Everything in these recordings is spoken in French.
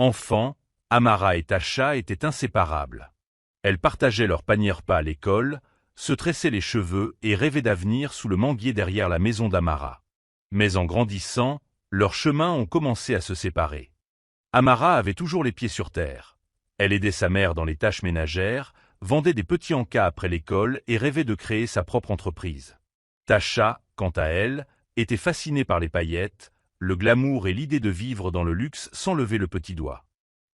Enfants, Amara et Tasha étaient inséparables. Elles partageaient leur panier repas à l'école, se tressaient les cheveux et rêvaient d'avenir sous le manguier derrière la maison d'Amara. Mais en grandissant, leurs chemins ont commencé à se séparer. Amara avait toujours les pieds sur terre. Elle aidait sa mère dans les tâches ménagères, vendait des petits encas après l'école et rêvait de créer sa propre entreprise. Tasha, quant à elle, était fascinée par les paillettes, le glamour et l'idée de vivre dans le luxe sans lever le petit doigt.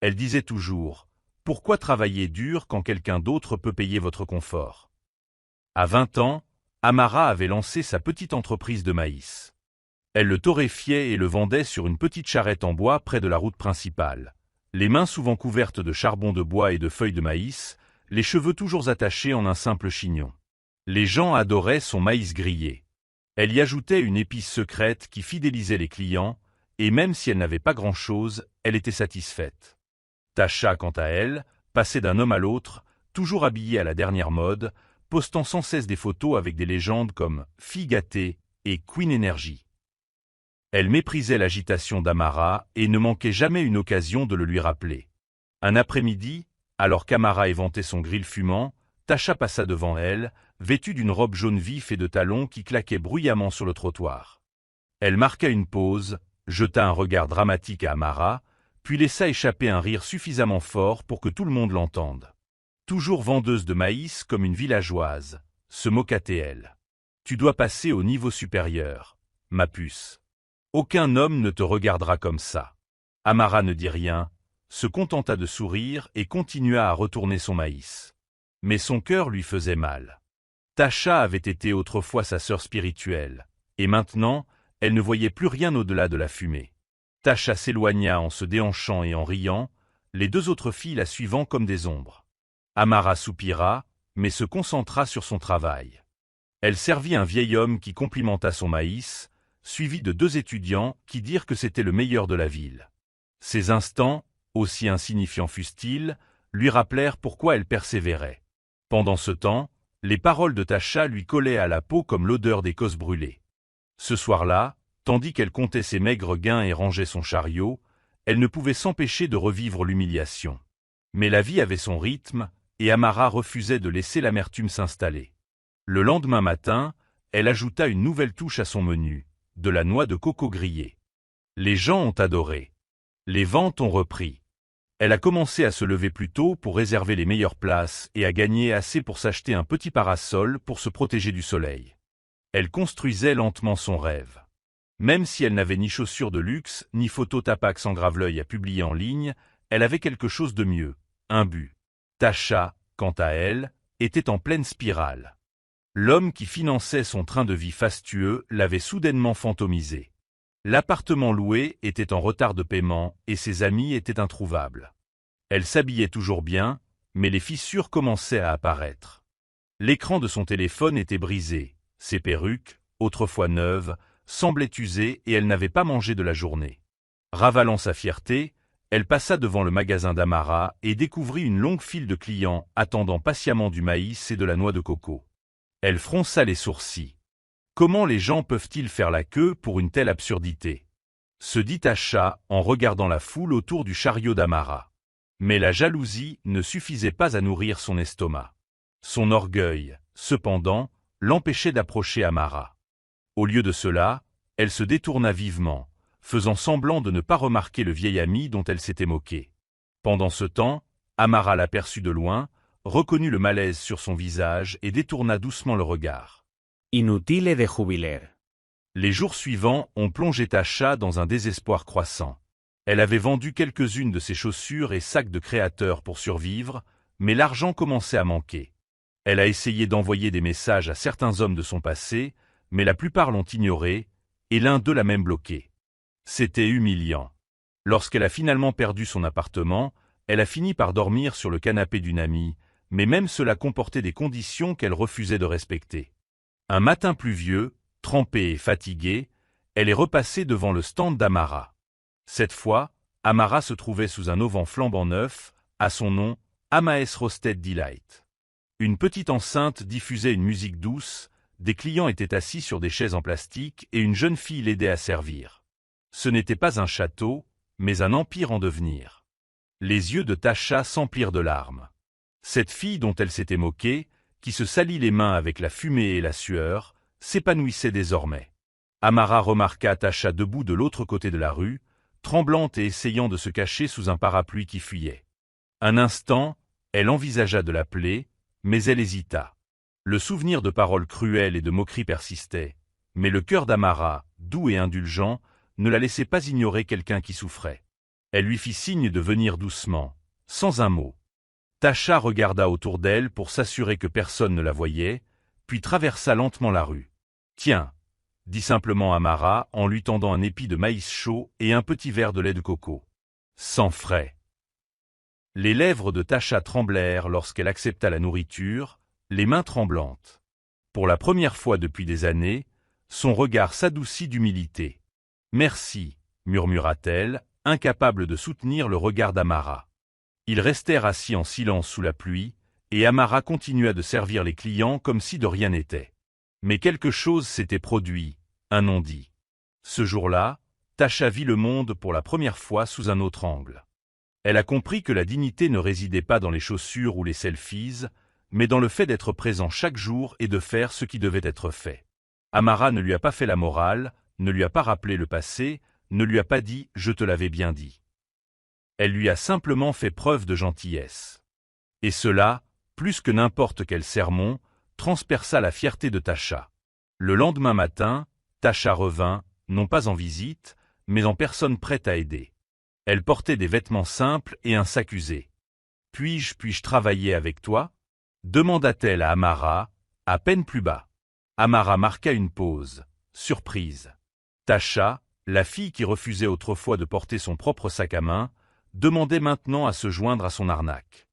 Elle disait toujours « Pourquoi travailler dur quand quelqu'un d'autre peut payer votre confort ?» À 20 ans, Amara avait lancé sa petite entreprise de maïs. Elle le torréfiait et le vendait sur une petite charrette en bois près de la route principale. Les mains souvent couvertes de charbon de bois et de feuilles de maïs, les cheveux toujours attachés en un simple chignon. Les gens adoraient son maïs grillé. Elle y ajoutait une épice secrète qui fidélisait les clients, et même si elle n'avait pas grand-chose, elle était satisfaite. Tasha, quant à elle, passait d'un homme à l'autre, toujours habillée à la dernière mode, postant sans cesse des photos avec des légendes comme « Fille gâtée » et « Queen Energy ». Elle méprisait l'agitation d'Amara et ne manquait jamais une occasion de le lui rappeler. Un après-midi, alors qu'Amara éventait son grill fumant, Tasha passa devant elle, vêtue d'une robe jaune vif et de talons qui claquaient bruyamment sur le trottoir. Elle marqua une pause, jeta un regard dramatique à Amara, puis laissa échapper un rire suffisamment fort pour que tout le monde l'entende. Toujours vendeuse de maïs comme une villageoise, se moqua-t-elle. Tu dois passer au niveau supérieur, ma puce. Aucun homme ne te regardera comme ça. Amara ne dit rien, se contenta de sourire et continua à retourner son maïs. Mais son cœur lui faisait mal. Tasha avait été autrefois sa sœur spirituelle, et maintenant, elle ne voyait plus rien au-delà de la fumée. Tasha s'éloigna en se déhanchant et en riant, les deux autres filles la suivant comme des ombres. Amara soupira, mais se concentra sur son travail. Elle servit un vieil homme qui complimenta son maïs, suivi de deux étudiants qui dirent que c'était le meilleur de la ville. Ces instants, aussi insignifiants fussent-ils, lui rappelèrent pourquoi elle persévérait. Pendant ce temps, les paroles de Tasha lui collaient à la peau comme l'odeur des cosses brûlées. Ce soir-là, tandis qu'elle comptait ses maigres gains et rangeait son chariot, elle ne pouvait s'empêcher de revivre l'humiliation. Mais la vie avait son rythme, et Amara refusait de laisser l'amertume s'installer. Le lendemain matin, elle ajouta une nouvelle touche à son menu, de la noix de coco grillée. Les gens ont adoré. Les ventes ont repris. Elle a commencé à se lever plus tôt pour réserver les meilleures places et à gagner assez pour s'acheter un petit parasol pour se protéger du soleil. Elle construisait lentement son rêve. Même si elle n'avait ni chaussures de luxe, ni photo Tapax en grave-l'œil à publier en ligne, elle avait quelque chose de mieux, un but. Tasha, quant à elle, était en pleine spirale. L'homme qui finançait son train de vie fastueux l'avait soudainement fantomisé. L'appartement loué était en retard de paiement et ses amis étaient introuvables. Elle s'habillait toujours bien, mais les fissures commençaient à apparaître. L'écran de son téléphone était brisé, ses perruques, autrefois neuves, semblaient usées et elle n'avait pas mangé de la journée. Ravalant sa fierté, elle passa devant le magasin d'Amara et découvrit une longue file de clients attendant patiemment du maïs et de la noix de coco. Elle fronça les sourcils. Comment les gens peuvent-ils faire la queue pour une telle absurdité? Se dit Tasha en regardant la foule autour du chariot d'Amara. Mais la jalousie ne suffisait pas à nourrir son estomac. Son orgueil, cependant, l'empêchait d'approcher Amara. Au lieu de cela, elle se détourna vivement, faisant semblant de ne pas remarquer le vieil ami dont elle s'était moquée. Pendant ce temps, Amara l'aperçut de loin, reconnut le malaise sur son visage et détourna doucement le regard. Inutile de jubiler. Les jours suivants ont plongé Tasha dans un désespoir croissant. Elle avait vendu quelques-unes de ses chaussures et sacs de créateurs pour survivre, mais l'argent commençait à manquer. Elle a essayé d'envoyer des messages à certains hommes de son passé, mais la plupart l'ont ignoré, et l'un d'eux l'a même bloqué. C'était humiliant. Lorsqu'elle a finalement perdu son appartement, elle a fini par dormir sur le canapé d'une amie, mais même cela comportait des conditions qu'elle refusait de respecter. Un matin pluvieux, trempée et fatiguée, elle est repassée devant le stand d'Amara. Cette fois, Amara se trouvait sous un auvent flambant neuf, à son nom, Amaes Roasted Delight. Une petite enceinte diffusait une musique douce, des clients étaient assis sur des chaises en plastique et une jeune fille l'aidait à servir. Ce n'était pas un château, mais un empire en devenir. Les yeux de Tasha s'emplirent de larmes. Cette fille dont elle s'était moquée, qui se salit les mains avec la fumée et la sueur, s'épanouissait désormais. Amara remarqua Tasha debout de l'autre côté de la rue, tremblante et essayant de se cacher sous un parapluie qui fuyait. Un instant, elle envisagea de l'appeler, mais elle hésita. Le souvenir de paroles cruelles et de moqueries persistait, mais le cœur d'Amara, doux et indulgent, ne la laissait pas ignorer quelqu'un qui souffrait. Elle lui fit signe de venir doucement, sans un mot. Tasha regarda autour d'elle pour s'assurer que personne ne la voyait, puis traversa lentement la rue. « Tiens » dit simplement Amara en lui tendant un épi de maïs chaud et un petit verre de lait de coco. Sans frais. Les lèvres de Tasha tremblèrent lorsqu'elle accepta la nourriture, les mains tremblantes. Pour la première fois depuis des années, son regard s'adoucit d'humilité. « Merci » murmura-t-elle, incapable de soutenir le regard d'Amara. Ils restèrent assis en silence sous la pluie, et Amara continua de servir les clients comme si de rien n'était. Mais quelque chose s'était produit, un non-dit. Ce jour-là, Tasha vit le monde pour la première fois sous un autre angle. Elle a compris que la dignité ne résidait pas dans les chaussures ou les selfies, mais dans le fait d'être présent chaque jour et de faire ce qui devait être fait. Amara ne lui a pas fait la morale, ne lui a pas rappelé le passé, ne lui a pas dit « je te l'avais bien dit ». Elle lui a simplement fait preuve de gentillesse. Et cela, plus que n'importe quel sermon, transperça la fierté de Tasha. Le lendemain matin, Tasha revint, non pas en visite, mais en personne prête à aider. Elle portait des vêtements simples et un sac usé. « Puis-je travailler avec toi ?» demanda-t-elle à Amara, à peine plus bas. Amara marqua une pause, surprise. Tasha, la fille qui refusait autrefois de porter son propre sac à main, demandait maintenant à se joindre à son arnaque.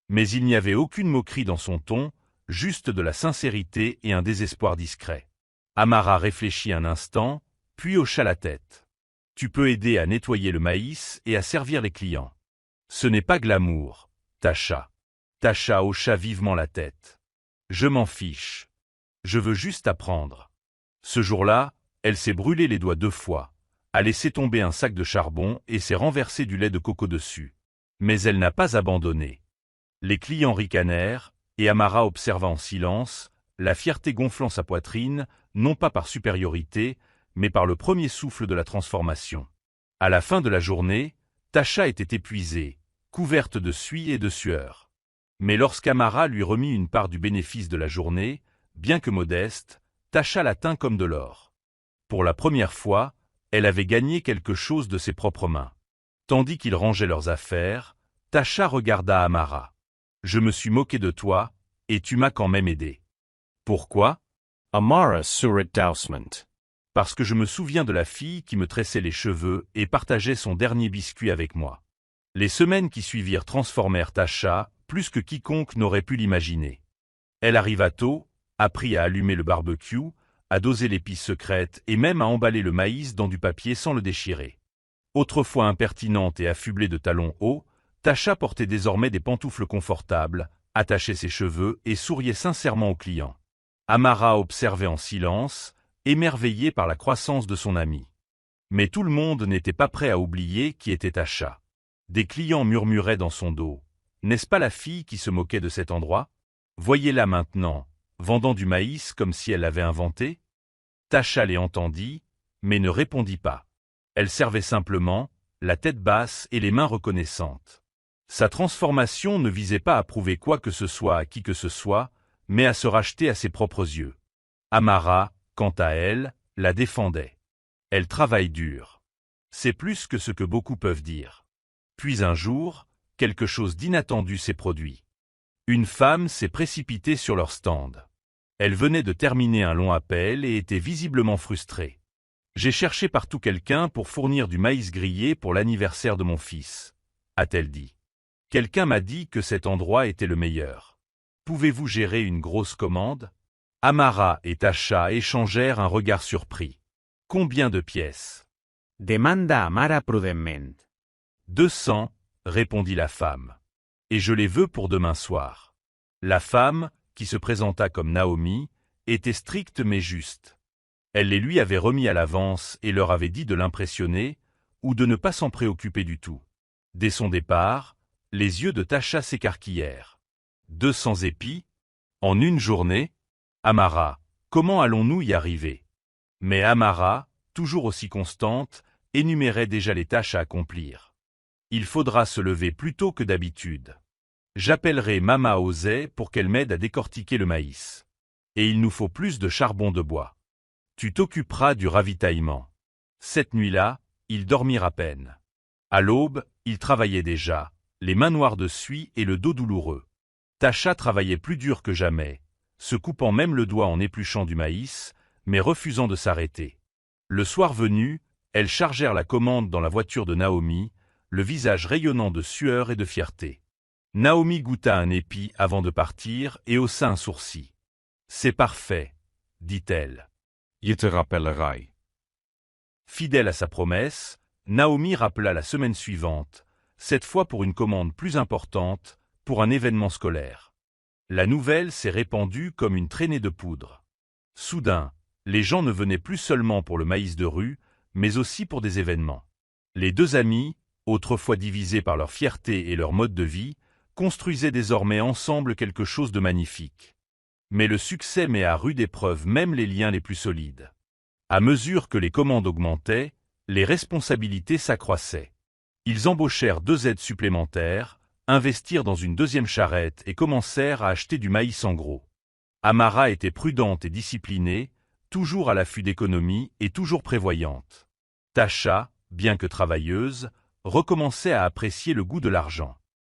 Mais il n'y avait aucune moquerie dans son ton, juste de la sincérité et un désespoir discret. Amara réfléchit un instant, puis hocha la tête. « Tu peux aider à nettoyer le maïs et à servir les clients. »« Ce n'est pas glamour, Tasha. » Tasha hocha vivement la tête. « Je m'en fiche. Je veux juste apprendre. » Ce jour-là, elle s'est brûlé les doigts 2 fois, a laissé tomber un sac de charbon et s'est renversé du lait de coco dessus. Mais elle n'a pas abandonné. Les clients ricanèrent, et Amara observa en silence, la fierté gonflant sa poitrine, non pas par supériorité, mais par le premier souffle de la transformation. À la fin de la journée, Tasha était épuisée, couverte de suie et de sueur. Mais lorsqu'Amara lui remit une part du bénéfice de la journée, bien que modeste, Tasha la tint comme de l'or. Pour la première fois, elle avait gagné quelque chose de ses propres mains. Tandis qu'ils rangeaient leurs affaires, Tasha regarda Amara. « Je me suis moqué de toi, et tu m'as quand même aidé. »« Pourquoi ?» Amara Surat Dousement. « Parce que je me souviens de la fille qui me tressait les cheveux et partageait son dernier biscuit avec moi. » Les semaines qui suivirent transformèrent Tasha, plus que quiconque n'aurait pu l'imaginer. Elle arriva tôt, apprit à allumer le barbecue, à doser l'épice secrète et même à emballer le maïs dans du papier sans le déchirer. Autrefois impertinente et affublée de talons hauts, Tasha portait désormais des pantoufles confortables, attachait ses cheveux et souriait sincèrement aux clients. Amara observait en silence, émerveillée par la croissance de son amie. Mais tout le monde n'était pas prêt à oublier qui était Tasha. Des clients murmuraient dans son dos. « N'est-ce pas la fille qui se moquait de cet endroit ? Voyez-la maintenant, vendant du maïs comme si elle l'avait inventé ?» Tasha les entendit, mais ne répondit pas. Elle servait simplement, la tête basse et les mains reconnaissantes. Sa transformation ne visait pas à prouver quoi que ce soit à qui que ce soit, mais à se racheter à ses propres yeux. Amara, quant à elle, la défendait. Elle travaille dur. C'est plus que ce que beaucoup peuvent dire. Puis un jour, quelque chose d'inattendu s'est produit. Une femme s'est précipitée sur leur stand. Elle venait de terminer un long appel et était visiblement frustrée. « J'ai cherché partout quelqu'un pour fournir du maïs grillé pour l'anniversaire de mon fils, » a-t-elle dit. « Quelqu'un m'a dit que cet endroit était le meilleur. Pouvez-vous gérer une grosse commande ?» Amara et Tasha échangèrent un regard surpris. « Combien de pièces ?» Demanda Amara prudemment. 200, répondit la femme. « Et je les veux pour demain soir. » La femme, qui se présenta comme Naomi, était stricte mais juste. Elle les lui avait remis à l'avance et leur avait dit de l'impressionner, ou de ne pas s'en préoccuper du tout. Dès son départ, les yeux de Tasha s'écarquillèrent. 200 épis? En une journée? Amara, comment allons-nous y arriver? Mais Amara, toujours aussi constante, énumérait déjà les tâches à accomplir. Il faudra se lever plus tôt que d'habitude. J'appellerai Mama Osei pour qu'elle m'aide à décortiquer le maïs. Et il nous faut plus de charbon de bois. Tu t'occuperas du ravitaillement. Cette nuit-là, ils dormirent à peine. À l'aube, ils travaillaient déjà, les mains noires de suie et le dos douloureux. Tasha travaillait plus dur que jamais, se coupant même le doigt en épluchant du maïs, mais refusant de s'arrêter. Le soir venu, elles chargèrent la commande dans la voiture de Naomi, le visage rayonnant de sueur et de fierté. Naomi goûta un épi avant de partir et haussa un sourcil. « C'est parfait, » dit-elle. « Je te rappellerai. » Fidèle à sa promesse, Naomi rappela la semaine suivante, cette fois pour une commande plus importante, pour un événement scolaire. La nouvelle s'est répandue comme une traînée de poudre. Soudain, les gens ne venaient plus seulement pour le maïs de rue, mais aussi pour des événements. Les deux amis, autrefois divisés par leur fierté et leur mode de vie, construisaient désormais ensemble quelque chose de magnifique. Mais le succès met à rude épreuve même les liens les plus solides. À mesure que les commandes augmentaient, les responsabilités s'accroissaient. Ils embauchèrent 2 aides supplémentaires, investirent dans une 2e charrette et commencèrent à acheter du maïs en gros. Amara était prudente et disciplinée, toujours à l'affût d'économie et toujours prévoyante. Tasha, bien que travailleuse, recommençait à apprécier le goût de l'argent.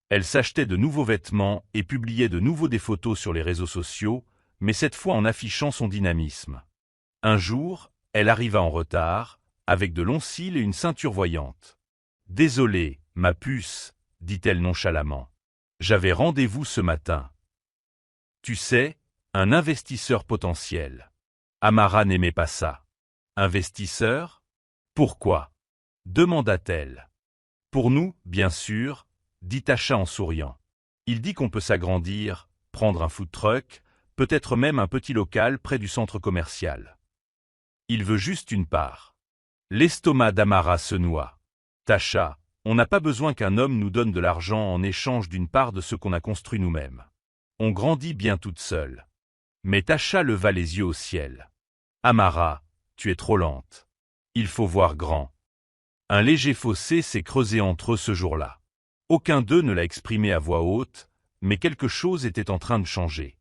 Elle s'achetait de nouveaux vêtements et publiait de nouveau des photos sur les réseaux sociaux, mais cette fois en affichant son dynamisme. Un jour, elle arriva en retard, avec de longs cils et une ceinture voyante. « Désolée, ma puce, » dit-elle nonchalamment. « J'avais rendez-vous ce matin. » Tu sais, un investisseur potentiel. Amara n'aimait pas ça. « Investisseur? Pourquoi ?» demanda-t-elle. « Pour nous, bien sûr, » dit Tasha en souriant. « Il dit qu'on peut s'agrandir, prendre un food truck, peut-être même un petit local près du centre commercial. Il veut juste une part. » L'estomac d'Amara se noua. « Tasha, on n'a pas besoin qu'un homme nous donne de l'argent en échange d'une part de ce qu'on a construit nous-mêmes. On grandit bien toute seule. » Mais Tasha leva les yeux au ciel. « Amara, tu es trop lente. Il faut voir grand. » Un léger fossé s'est creusé entre eux ce jour-là. Aucun d'eux ne l'a exprimé à voix haute, mais quelque chose était en train de changer.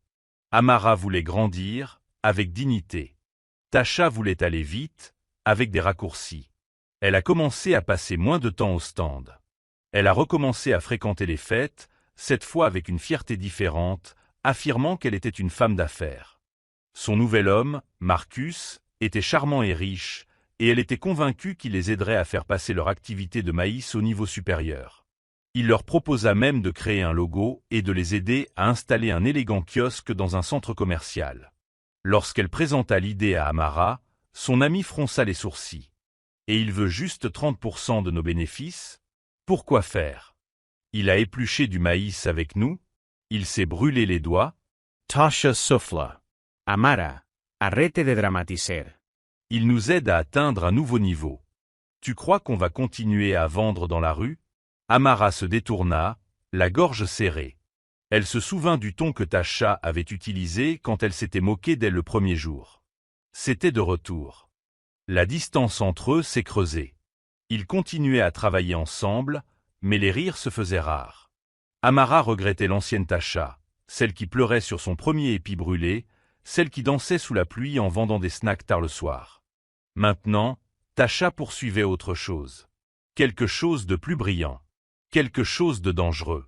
Amara voulait grandir, avec dignité. Tasha voulait aller vite, avec des raccourcis. Elle a commencé à passer moins de temps au stand. Elle a recommencé à fréquenter les fêtes, cette fois avec une fierté différente, affirmant qu'elle était une femme d'affaires. Son nouvel homme, Marcus, était charmant et riche, et elle était convaincue qu'il les aiderait à faire passer leur activité de maïs au niveau supérieur. Il leur proposa même de créer un logo et de les aider à installer un élégant kiosque dans un centre commercial. Lorsqu'elle présenta l'idée à Amara, son ami fronça les sourcils. « Et il veut juste 30% de nos bénéfices? Pourquoi faire? Il a épluché du maïs avec nous? Il s'est brûlé les doigts? » Tasha souffla. « Amara, arrête de dramatiser. » Il nous aide à atteindre un nouveau niveau. Tu crois qu'on va continuer à vendre dans la rue? Amara se détourna, la gorge serrée. Elle se souvint du ton que Tasha avait utilisé quand elle s'était moquée dès le premier jour. C'était de retour. La distance entre eux s'est creusée. Ils continuaient à travailler ensemble, mais les rires se faisaient rares. Amara regrettait l'ancienne Tasha, celle qui pleurait sur son premier épi brûlé, celle qui dansait sous la pluie en vendant des snacks tard le soir. Maintenant, Tasha poursuivait autre chose. Quelque chose de plus brillant. Quelque chose de dangereux.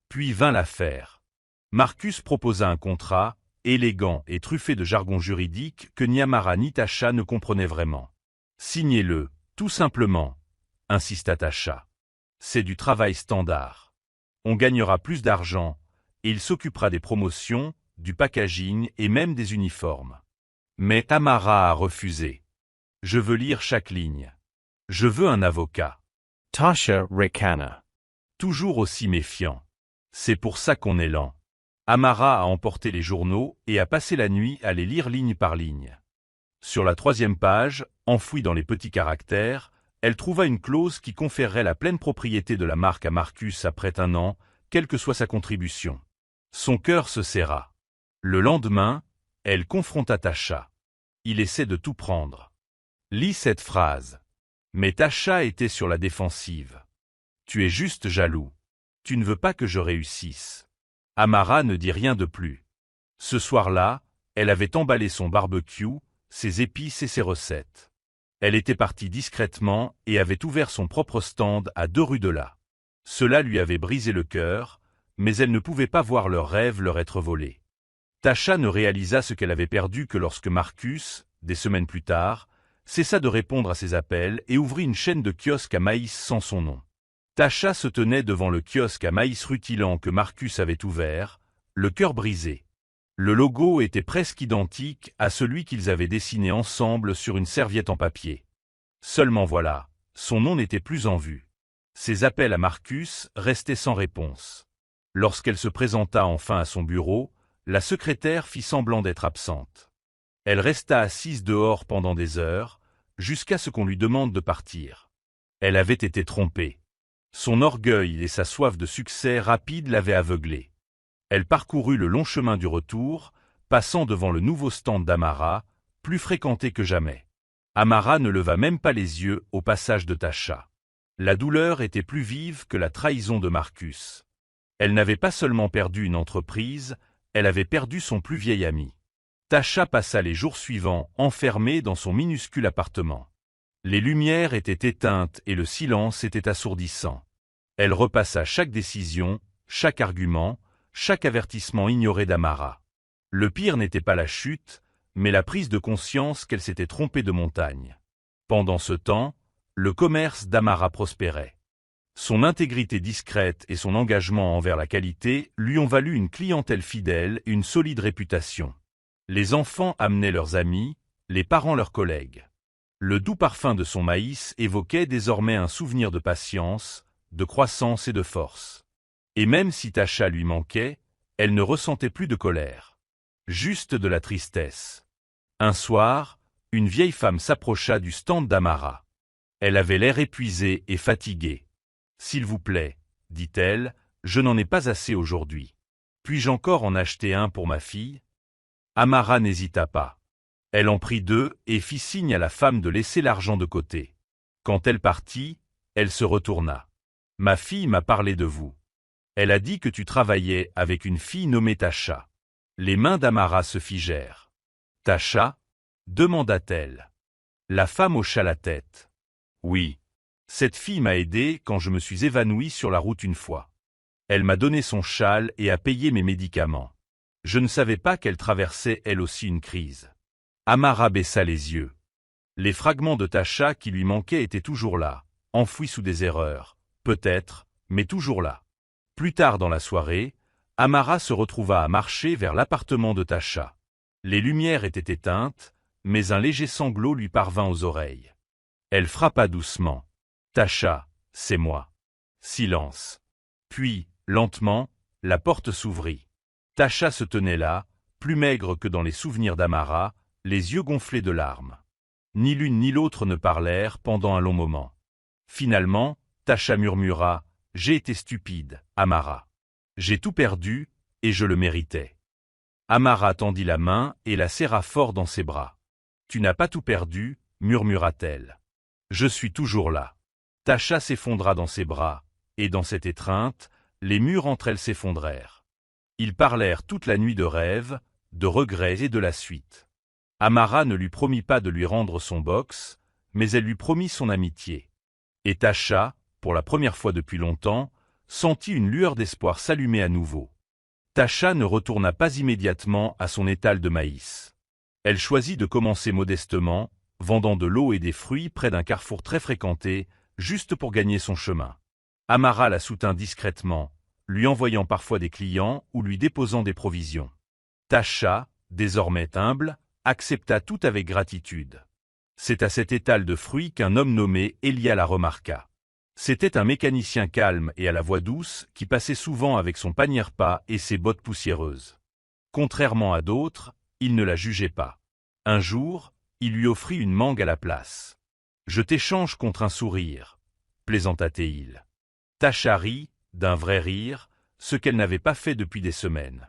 Puis vint l'affaire. Marcus proposa un contrat, élégant et truffé de jargon juridique que ni Amara ni Tasha ne comprenaient vraiment. « Signez-le, tout simplement », insista Tasha. « C'est du travail standard. On gagnera plus d'argent, et il s'occupera des promotions, du packaging et même des uniformes. » Mais Amara a refusé. « Je veux lire chaque ligne. Je veux un avocat. » Tasha ricana. Toujours aussi méfiant. C'est pour ça qu'on est lent. Amara a emporté les journaux et a passé la nuit à les lire ligne par ligne. Sur la 3e page, enfouie dans les petits caractères, Elle trouva une clause qui conférerait la pleine propriété de la marque à Marcus après 1 an, quelle que soit sa contribution. Son cœur se serra. Le lendemain, elle confronta Tasha. Il essaie de tout prendre. Lis cette phrase. Mais Tasha était sur la défensive. Tu es juste jaloux. Tu ne veux pas que je réussisse. Amara ne dit rien de plus. Ce soir-là, elle avait emballé son barbecue, ses épices et ses recettes. Elle était partie discrètement et avait ouvert son propre stand à 2 rues de là. Cela lui avait brisé le cœur, mais elle ne pouvait pas voir leur rêve leur être volé. Tasha ne réalisa ce qu'elle avait perdu que lorsque Marcus, des semaines plus tard, cessa de répondre à ses appels et ouvrit une chaîne de kiosques à maïs sans son nom. Tasha se tenait devant le kiosque à maïs rutilant que Marcus avait ouvert, le cœur brisé. Le logo était presque identique à celui qu'ils avaient dessiné ensemble sur une serviette en papier. Seulement voilà, son nom n'était plus en vue. Ses appels à Marcus restaient sans réponse. Lorsqu'elle se présenta enfin à son bureau, la secrétaire fit semblant d'être absente. Elle resta assise dehors pendant des heures, jusqu'à ce qu'on lui demande de partir. Elle avait été trompée. Son orgueil et sa soif de succès rapide l'avaient aveuglée. Elle parcourut le long chemin du retour, passant devant le nouveau stand d'Amara, plus fréquenté que jamais. Amara ne leva même pas les yeux au passage de Tasha. La douleur était plus vive que la trahison de Marcus. Elle n'avait pas seulement perdu une entreprise, elle avait perdu son plus vieil ami. Tasha passa les jours suivants enfermée dans son minuscule appartement. Les lumières étaient éteintes et le silence était assourdissant. Elle repassa chaque décision, chaque argument, chaque avertissement ignoré d'Amara. Le pire n'était pas la chute, mais la prise de conscience qu'elle s'était trompée de montagne. Pendant ce temps, le commerce d'Amara prospérait. Son intégrité discrète et son engagement envers la qualité lui ont valu une clientèle fidèle et une solide réputation. Les enfants amenaient leurs amis, les parents leurs collègues. Le doux parfum de son maïs évoquait désormais un souvenir de patience, de croissance et de force. Et même si Tasha lui manquait, elle ne ressentait plus de colère. Juste de la tristesse. Un soir, une vieille femme s'approcha du stand d'Amara. Elle avait l'air épuisée et fatiguée. « S'il vous plaît, dit-elle, je n'en ai pas assez aujourd'hui. Puis-je encore en acheter un pour ma fille ?» Amara n'hésita pas. Elle en prit 2 et fit signe à la femme de laisser l'argent de côté. Quand elle partit, elle se retourna. « Ma fille m'a parlé de vous. Elle a dit que tu travaillais avec une fille nommée Tasha. » Les mains d'Amara se figèrent. « Tasha » demanda-t-elle. La femme hocha la tête. « Oui. Cette fille m'a aidé quand je me suis évanoui sur la route une fois. Elle m'a donné son châle et a payé mes médicaments. Je ne savais pas qu'elle traversait elle aussi une crise. » Amara baissa les yeux. Les fragments de Tasha qui lui manquaient étaient toujours là, enfouis sous des erreurs, peut-être, mais toujours là. Plus tard dans la soirée, Amara se retrouva à marcher vers l'appartement de Tasha. Les lumières étaient éteintes, mais un léger sanglot lui parvint aux oreilles. Elle frappa doucement. « Tasha, c'est moi. » Silence. Puis, lentement, la porte s'ouvrit. Tasha se tenait là, plus maigre que dans les souvenirs d'Amara, les yeux gonflés de larmes. Ni l'une ni l'autre ne parlèrent pendant un long moment. Finalement, Tasha murmura. « J'ai été stupide, Amara. J'ai tout perdu, et je le méritais. » Amara tendit la main et la serra fort dans ses bras. « Tu n'as pas tout perdu, murmura-t-elle. Je suis toujours là. » Tasha s'effondra dans ses bras, et dans cette étreinte, les murs entre elles s'effondrèrent. Ils parlèrent toute la nuit de rêves, de regrets et de la suite. Amara ne lui promit pas de lui rendre son box, mais elle lui promit son amitié. Et Tasha, pour la première fois depuis longtemps, sentit une lueur d'espoir s'allumer à nouveau. Tasha ne retourna pas immédiatement à son étal de maïs. Elle choisit de commencer modestement, vendant de l'eau et des fruits près d'un carrefour très fréquenté, juste pour gagner son chemin. Amara la soutint discrètement, lui envoyant parfois des clients ou lui déposant des provisions. Tasha, désormais humble, accepta tout avec gratitude. C'est à cet étal de fruits qu'un homme nommé Elia la remarqua. C'était un mécanicien calme et à la voix douce qui passait souvent avec son panier repas et ses bottes poussiéreuses. Contrairement à d'autres, il ne la jugeait pas. Un jour, il lui offrit une mangue à la place. Je t'échange contre un sourire, plaisanta Théil. Tasha rit, d'un vrai rire, ce qu'elle n'avait pas fait depuis des semaines.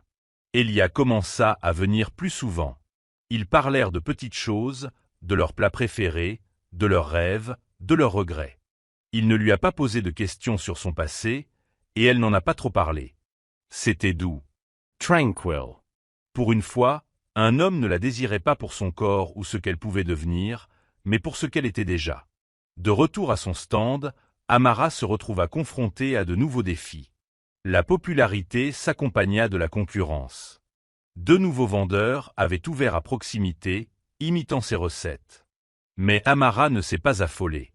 Elia commença à venir plus souvent. Ils parlèrent de petites choses, de leurs plats préférés, de leurs rêves, de leurs regrets. Il ne lui a pas posé de questions sur son passé, et elle n'en a pas trop parlé. C'était doux. Tranquil. Pour une fois, un homme ne la désirait pas pour son corps ou ce qu'elle pouvait devenir, mais pour ce qu'elle était déjà. De retour à son stand, Amara se retrouva confrontée à de nouveaux défis. La popularité s'accompagna de la concurrence. 2 nouveaux vendeurs avaient ouvert à proximité, imitant ses recettes. Mais Amara ne s'est pas affolée.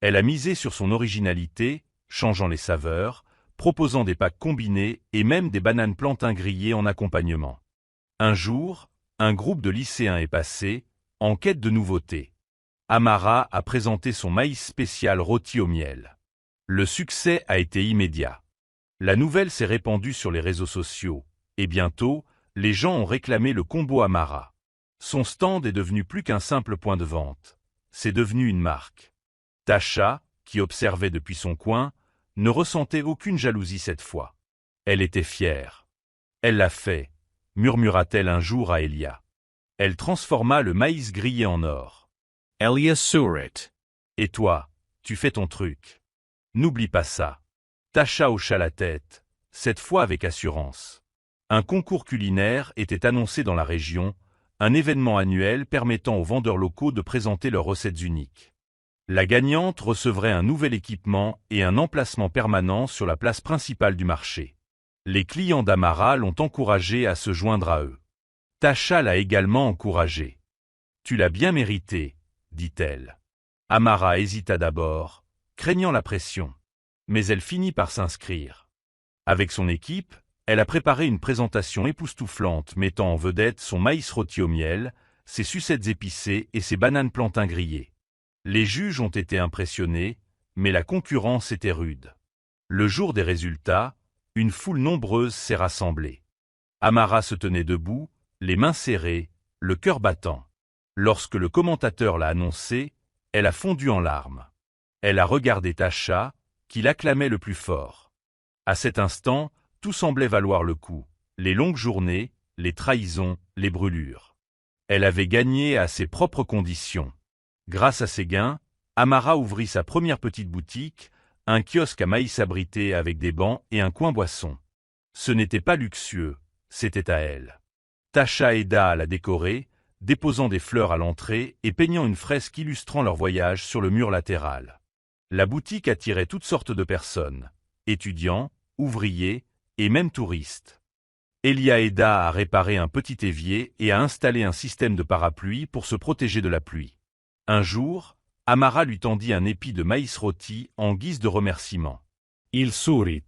Elle a misé sur son originalité, changeant les saveurs, proposant des packs combinés et même des bananes plantains grillées en accompagnement. Un jour, un groupe de lycéens est passé, en quête de nouveautés. Amara a présenté son maïs spécial rôti au miel. Le succès a été immédiat. La nouvelle s'est répandue sur les réseaux sociaux, et bientôt, les gens ont réclamé le combo Amara. Son stand est devenu plus qu'un simple point de vente. C'est devenu une marque. Tasha, qui observait depuis son coin, ne ressentait aucune jalousie cette fois. Elle était fière. Elle l'a fait, murmura-t-elle un jour à Elia. Elle transforma le maïs grillé en or. Elia saw it. Et toi, tu fais ton truc. N'oublie pas ça. Tasha hocha la tête, cette fois avec assurance. Un concours culinaire était annoncé dans la région, un événement annuel permettant aux vendeurs locaux de présenter leurs recettes uniques. La gagnante recevrait un nouvel équipement et un emplacement permanent sur la place principale du marché. Les clients d'Amara l'ont encouragée à se joindre à eux. Tasha l'a également encouragée. « Tu l'as bien mérité », dit-elle. Amara hésita d'abord, craignant la pression. Mais elle finit par s'inscrire. Avec son équipe, elle a préparé une présentation époustouflante mettant en vedette son maïs rôti au miel, ses sucettes épicées et ses bananes plantains grillées. Les juges ont été impressionnés, mais la concurrence était rude. Le jour des résultats, une foule nombreuse s'est rassemblée. Amara se tenait debout, les mains serrées, le cœur battant. Lorsque le commentateur l'a annoncé, elle a fondu en larmes. Elle a regardé Tasha, qui l'acclamait le plus fort. À cet instant, tout semblait valoir le coup. Les longues journées, les trahisons, les brûlures. Elle avait gagné à ses propres conditions. Grâce à ses gains, Amara ouvrit sa première petite boutique, un kiosque à maïs abrité avec des bancs et un coin boisson. Ce n'était pas luxueux, c'était à elle. Tasha aida à la décorer, déposant des fleurs à l'entrée et peignant une fresque illustrant leur voyage sur le mur latéral. La boutique attirait toutes sortes de personnes, étudiants, ouvriers et même touristes. Elia aida à réparer un petit évier et à installer un système de parapluie pour se protéger de la pluie. Un jour, Amara lui tendit un épi de maïs rôti en guise de remerciement. Il sourit.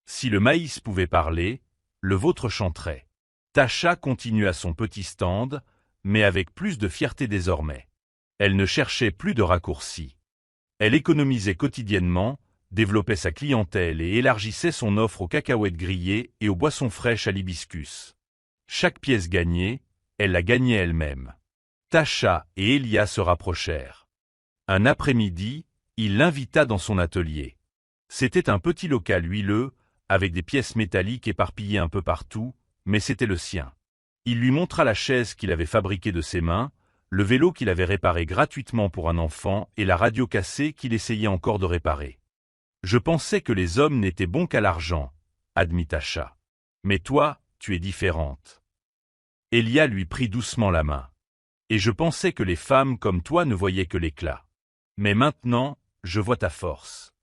Si le maïs pouvait parler, le vôtre chanterait. Tasha continua son petit stand, mais avec plus de fierté désormais. Elle ne cherchait plus de raccourcis. Elle économisait quotidiennement, développait sa clientèle et élargissait son offre aux cacahuètes grillées et aux boissons fraîches à l'hibiscus. Chaque pièce gagnée, elle la gagnait elle-même. Tasha et Elia se rapprochèrent. Un après-midi, il l'invita dans son atelier. C'était un petit local huileux, avec des pièces métalliques éparpillées un peu partout, mais c'était le sien. Il lui montra la chaise qu'il avait fabriquée de ses mains, le vélo qu'il avait réparé gratuitement pour un enfant et la radio cassée qu'il essayait encore de réparer. « Je pensais que les hommes n'étaient bons qu'à l'argent, » admit Tasha. « Mais toi, tu es différente. » Elia lui prit doucement la main. « Et je pensais que les femmes comme toi ne voyaient que l'éclat. Mais maintenant, je vois ta force. »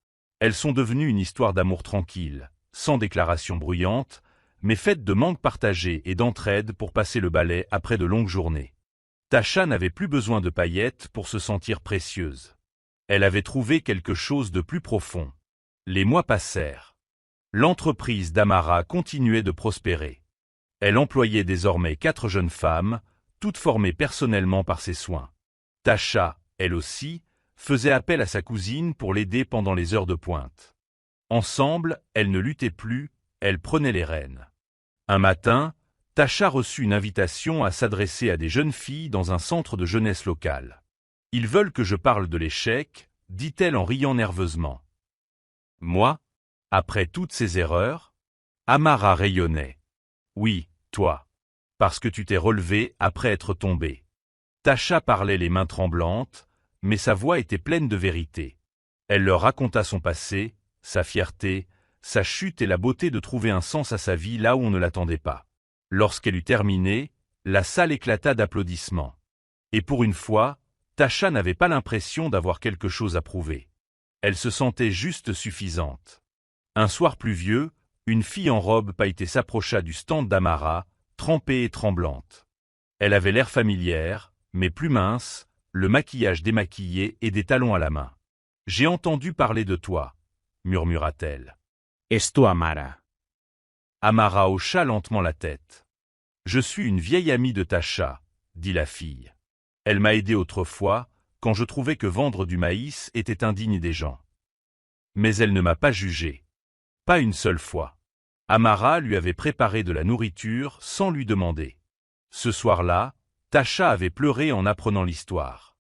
Elles sont devenues une histoire d'amour tranquille, sans déclaration bruyante, mais faite de manques partagés et d'entraide pour passer le balai après de longues journées. Tasha n'avait plus besoin de paillettes pour se sentir précieuse. Elle avait trouvé quelque chose de plus profond. Les mois passèrent. L'entreprise d'Amara continuait de prospérer. Elle employait désormais 4 jeunes femmes, toutes formées personnellement par ses soins. Tasha, elle aussi, faisait appel à sa cousine pour l'aider pendant les heures de pointe. Ensemble, elles ne luttaient plus, elles prenaient les rênes. Un matin, Tasha reçut une invitation à s'adresser à des jeunes filles dans un centre de jeunesse local. Ils veulent que je parle de l'échec, dit-elle en riant nerveusement. Moi? Après toutes ces erreurs? Amara rayonnait. Oui, toi. Parce que tu t'es relevé après être tombé. Tasha parlait les mains tremblantes, mais sa voix était pleine de vérité. Elle leur raconta son passé, sa fierté, sa chute et la beauté de trouver un sens à sa vie là où on ne l'attendait pas. Lorsqu'elle eut terminé, la salle éclata d'applaudissements. Et pour une fois, Tasha n'avait pas l'impression d'avoir quelque chose à prouver. Elle se sentait juste suffisante. Un soir pluvieux, une fille en robe pailletée s'approcha du stand d'Amara, trempée et tremblante. Elle avait l'air familière, mais plus mince, le maquillage démaquillé et des talons à la main. « J'ai entendu parler de toi », murmura-t-elle. Es tu Amara. Amara hocha lentement la tête. « Je suis une vieille amie de Tasha », dit la fille. « Elle m'a aidé autrefois, quand je trouvais que vendre du maïs était indigne des gens. Mais elle ne m'a pas jugé. Pas une seule fois. Amara lui avait préparé de la nourriture sans lui demander. Ce soir-là, Tasha avait pleuré en apprenant l'histoire.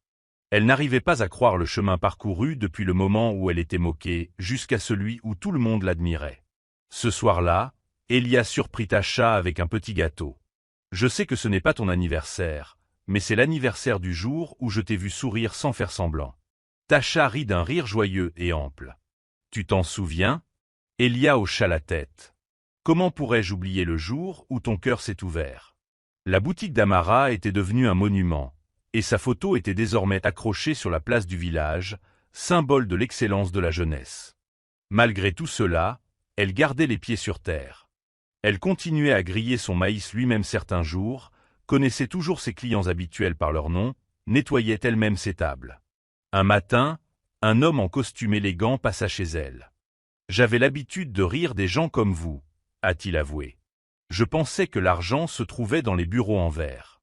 Elle n'arrivait pas à croire le chemin parcouru depuis le moment où elle était moquée jusqu'à celui où tout le monde l'admirait. Ce soir-là, Elia surprit Tasha avec un petit gâteau. « Je sais que ce n'est pas ton anniversaire, mais c'est l'anniversaire du jour où je t'ai vu sourire sans faire semblant. » Tasha rit d'un rire joyeux et ample. « Tu t'en souviens ?» Elia hocha la tête. « Comment pourrais-je oublier le jour où ton cœur s'est ouvert ?» La boutique d'Amara était devenue un monument, et sa photo était désormais accrochée sur la place du village, symbole de l'excellence de la jeunesse. Malgré tout cela, elle gardait les pieds sur terre. Elle continuait à griller son maïs lui-même certains jours, connaissait toujours ses clients habituels par leur nom, nettoyait elle-même ses tables. Un matin, un homme en costume élégant passa chez elle. « J'avais l'habitude de rire des gens comme vous », a-t-il avoué. Je pensais que l'argent se trouvait dans les bureaux en verre.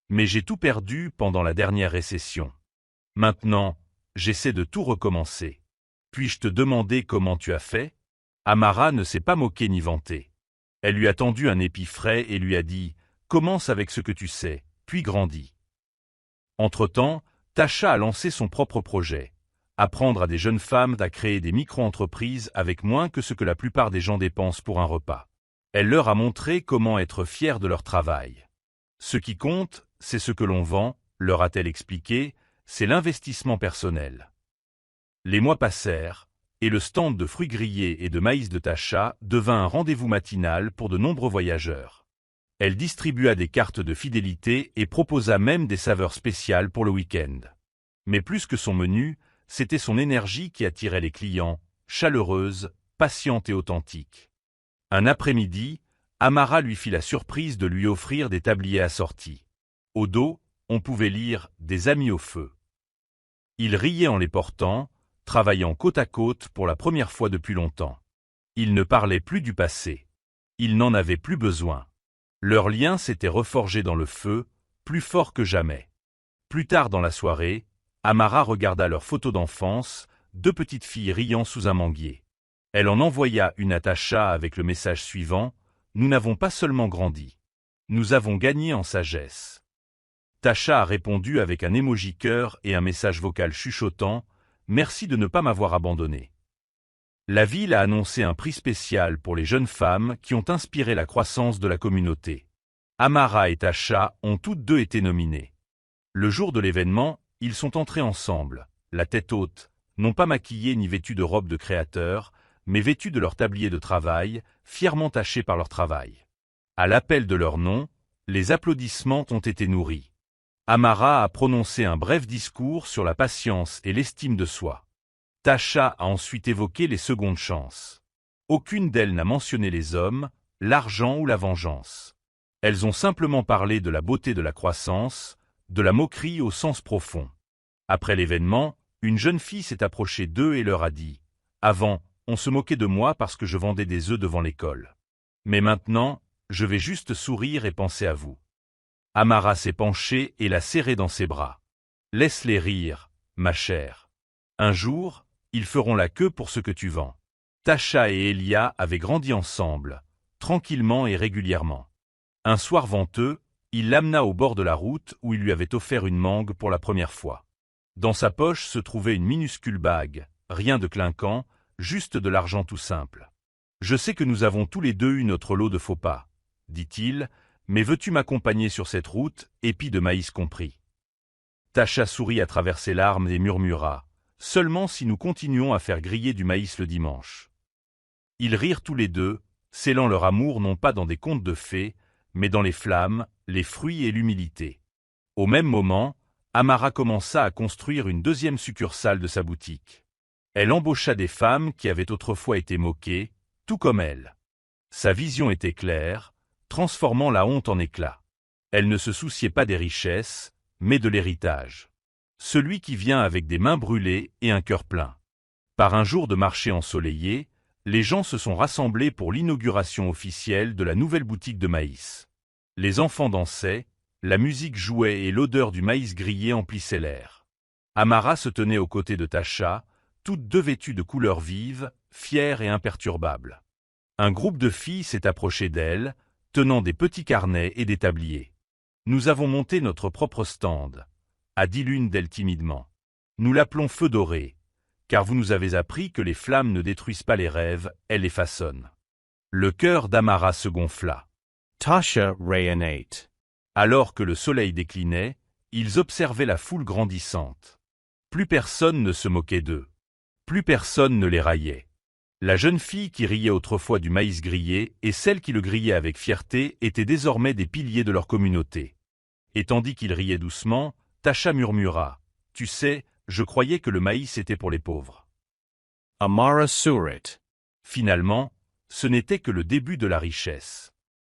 Mais j'ai tout perdu pendant la dernière récession. Maintenant, j'essaie de tout recommencer. Puis-je te demander comment tu as fait ? Amara ne s'est pas moquée ni vantée. Elle lui a tendu un épi frais et lui a dit « Commence avec ce que tu sais, puis grandis ». Entre-temps, Tasha a lancé son propre projet. Apprendre à des jeunes femmes à créer des micro-entreprises avec moins que ce que la plupart des gens dépensent pour un repas. Elle leur a montré comment être fiers de leur travail. Ce qui compte, c'est ce que l'on vend, leur a-t-elle expliqué, c'est l'investissement personnel. Les mois passèrent, et le stand de fruits grillés et de maïs de Tasha devint un rendez-vous matinal pour de nombreux voyageurs. Elle distribua des cartes de fidélité et proposa même des saveurs spéciales pour le week-end. Mais plus que son menu, c'était son énergie qui attirait les clients, chaleureuse, patiente et authentique. Un après-midi, Amara lui fit la surprise de lui offrir des tabliers assortis. Au dos, on pouvait lire « Des amis au feu ». Ils riaient en les portant, travaillant côte à côte pour la première fois depuis longtemps. Ils ne parlaient plus du passé. Ils n'en avaient plus besoin. Leur lien s'était reforgé dans le feu, plus fort que jamais. Plus tard dans la soirée, Amara regarda leurs photos d'enfance, deux petites filles riant sous un manguier. Elle en envoya une à Tasha avec le message suivant « Nous n'avons pas seulement grandi. Nous avons gagné en sagesse. » Tasha a répondu avec un emoji cœur et un message vocal chuchotant « Merci de ne pas m'avoir abandonné. » La ville a annoncé un prix spécial pour les jeunes femmes qui ont inspiré la croissance de la communauté. Amara et Tasha ont toutes deux été nominées. Le jour de l'événement, ils sont entrés ensemble, la tête haute, non pas maquillés ni vêtus de robes de créateurs, mais vêtus de leur tablier de travail, fièrement tachés par leur travail. À l'appel de leur nom, les applaudissements ont été nourris. Amara a prononcé un bref discours sur la patience et l'estime de soi. Tasha a ensuite évoqué les secondes chances. Aucune d'elles n'a mentionné les hommes, l'argent ou la vengeance. Elles ont simplement parlé de la beauté de la croissance, de la moquerie au sens profond. Après l'événement, une jeune fille s'est approchée d'eux et leur a dit « Avant, on se moquait de moi parce que je vendais des œufs devant l'école. Mais maintenant, je vais juste sourire et penser à vous. » Amara s'est penchée et l'a serrée dans ses bras. « Laisse-les rire, ma chère. Un jour, ils feront la queue pour ce que tu vends. » Tasha et Elia avaient grandi ensemble, tranquillement et régulièrement. Un soir venteux, il l'amena au bord de la route où il lui avait offert une mangue pour la première fois. Dans sa poche se trouvait une minuscule bague, rien de clinquant, juste de l'argent tout simple. « Je sais que nous avons tous les deux eu notre lot de faux pas, » dit-il, « mais veux-tu m'accompagner sur cette route, épis de maïs compris ?» Tasha sourit à travers ses larmes et murmura, « Seulement si nous continuons à faire griller du maïs le dimanche. » Ils rirent tous les deux, scellant leur amour non pas dans des contes de fées, mais dans les flammes, les fruits et l'humilité. Au même moment, Amara commença à construire une deuxième succursale de sa boutique. Elle embaucha des femmes qui avaient autrefois été moquées, tout comme elle. Sa vision était claire, transformant la honte en éclat. Elle ne se souciait pas des richesses, mais de l'héritage. Celui qui vient avec des mains brûlées et un cœur plein. Par un jour de marché ensoleillé, les gens se sont rassemblés pour l'inauguration officielle de la nouvelle boutique de maïs. Les enfants dansaient, la musique jouait et l'odeur du maïs grillé emplissait l'air. Amara se tenait aux côtés de Tasha, toutes deux vêtues de couleurs vives, fières et imperturbables. Un groupe de filles s'est approché d'elle, tenant des petits carnets et des tabliers. « Nous avons monté notre propre stand », a dit l'une d'elles timidement. « Nous l'appelons Feu doré, car vous nous avez appris que les flammes ne détruisent pas les rêves, elles les façonnent. » Le cœur d'Amara se gonfla. Tasha rayonnait. Alors que le soleil déclinait, ils observaient la foule grandissante. Plus personne ne se moquait d'eux. Plus personne ne les raillait. La jeune fille qui riait autrefois du maïs grillé et celle qui le grillait avec fierté étaient désormais des piliers de leur communauté. Et tandis qu'ils riaient doucement, Tasha murmura, « Tu sais, je croyais que le maïs était pour les pauvres. » Amara sourit. Finalement, ce n'était que le début de la richesse.